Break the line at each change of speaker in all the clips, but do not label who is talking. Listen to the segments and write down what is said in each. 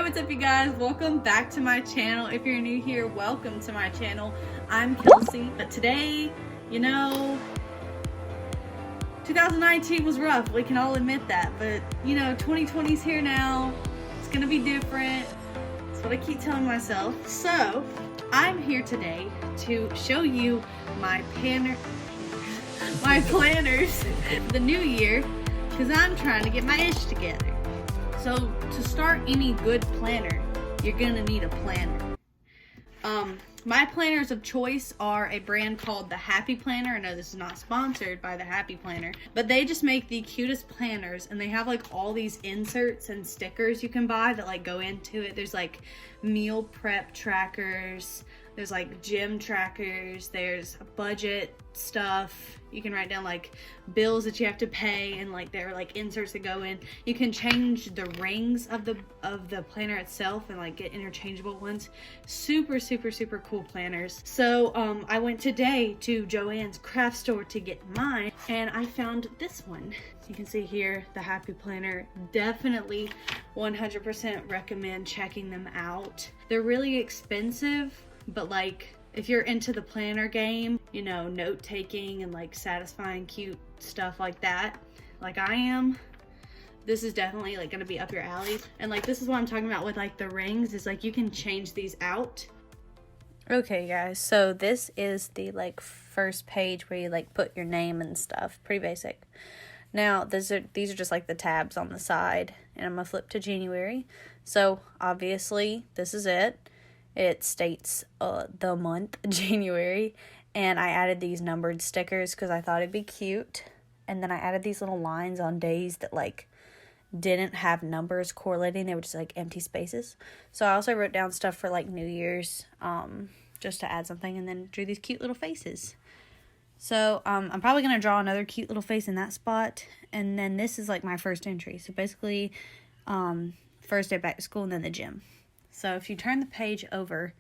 what's up, you guys? Welcome back to my channel. If you're new here, welcome to my channel. I'm Kelsey. But today, 2019 was rough. We can all admit that. But 2020 is here now. It's gonna be different. That's what I keep telling myself. So I'm here today to show you my planners for the new year, because I'm trying to get my ish together. So to start any good planner, you're gonna need a planner. My planners of choice are a brand called the Happy Planner. I know this is not sponsored by the Happy Planner, but they just make the cutest planners, and they have like all these inserts and stickers you can buy that like go into it. There's like meal prep trackers, there's like gym trackers, there's budget stuff. You can write down like bills that you have to pay, and like there are like inserts that go in. You can change the rings of the planner itself and like get interchangeable ones. Super cool planners. So I went today to Joann's craft store to get mine, and I found this one. You can see here the Happy Planner. Definitely 100% recommend checking them out. They're really expensive, but like if you're into the planner game, note taking and like satisfying cute stuff like that, like I am, this is definitely like gonna be up your alley. And like this is what I'm talking about with like the rings, is like you can change these out. Okay guys, so this is the like first page where you like put your name and stuff. Pretty basic. Now these are just like the tabs on the side, and I'm gonna flip to January. So obviously this is it. It states the month, January, and I added these numbered stickers because I thought it'd be cute. And then I added these little lines on days that like didn't have numbers correlating. They were just like empty spaces. So I also wrote down stuff for like New Year's, just to add something, and then drew these cute little faces. So I'm probably going to draw another cute little face in that spot. And then this is like my first entry. So basically, first day back to school and then the gym. So if you turn the page over,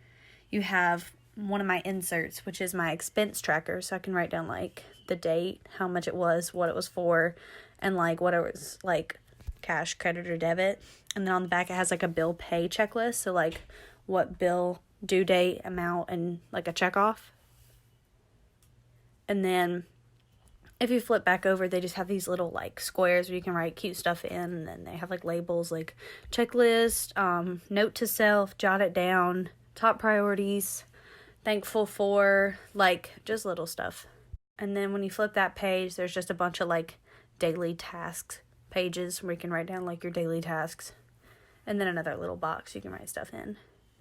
you have one of my inserts, which is my expense tracker. So I can write down like the date, how much it was, what it was for, and like what it was like cash, credit, or debit. And then on the back it has like a bill pay checklist. So like what bill, due date, amount, and like a check off. And then if you flip back over, they just have these little like squares where you can write cute stuff in, and then they have like labels like checklist, note to self, jot it down, top priorities, thankful for, like just little stuff. And then when you flip that page, there's just a bunch of like daily tasks pages where you can write down like your daily tasks, and then another little box you can write stuff in.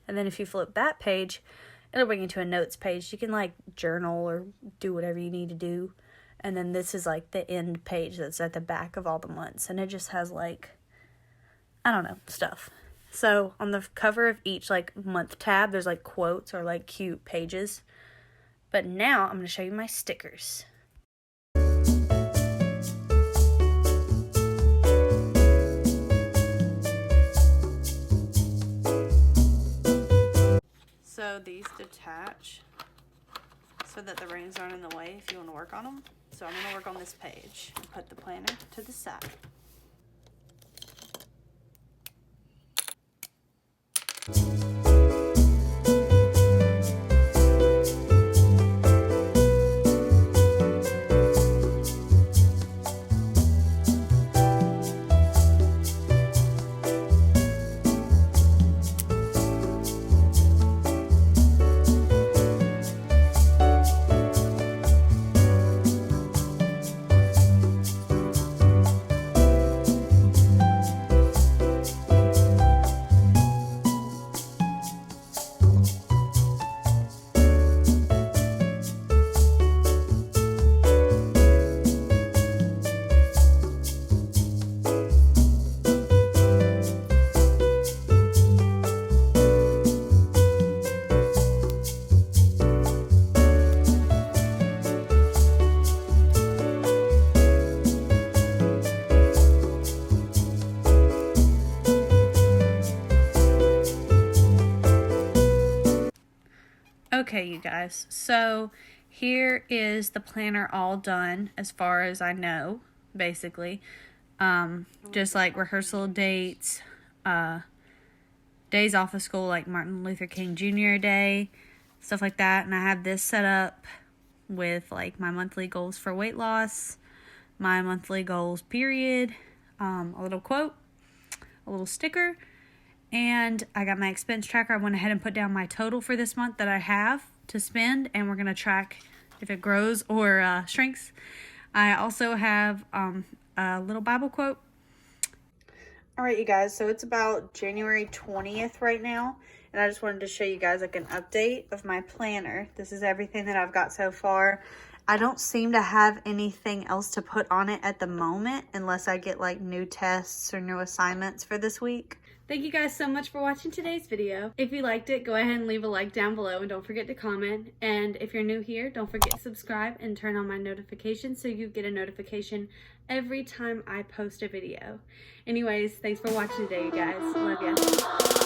And then if you flip that page, it'll bring you to a notes page. You can like journal or do whatever you need to do. And then this is like the end page that's at the back of all the months. And it just has like, I don't know, stuff. So on the cover of each like month tab, there's like quotes or like cute pages. But now I'm going to show you my stickers. So these detach so that the rings aren't in the way if you want to work on them. So I'm going to work on this page and put the planner to the side. Okay, you guys, so here is the planner all done as far as I know, basically. Just like rehearsal dates, days off of school, like Martin Luther King Jr. Day, stuff like that. And I have this set up with like my monthly goals for weight loss, my monthly goals period, a little quote, a little sticker, and I got my expense tracker. I went ahead and put down my total for this month that I have to spend, and we're going to track if it grows or shrinks. I also have a little Bible quote. All right, you guys, so it's about January 20th right now, and I just wanted to show you guys like an update of my planner. This is everything that I've got so far. I don't seem to have anything else to put on it at the moment unless I get like new tests or new assignments for this week. Thank you guys so much for watching today's video. If you liked it, go ahead and leave a like down below and don't forget to comment. And if you're new here, don't forget to subscribe and turn on my notifications so you get a notification every time I post a video. Anyways, thanks for watching today, you guys. Love ya.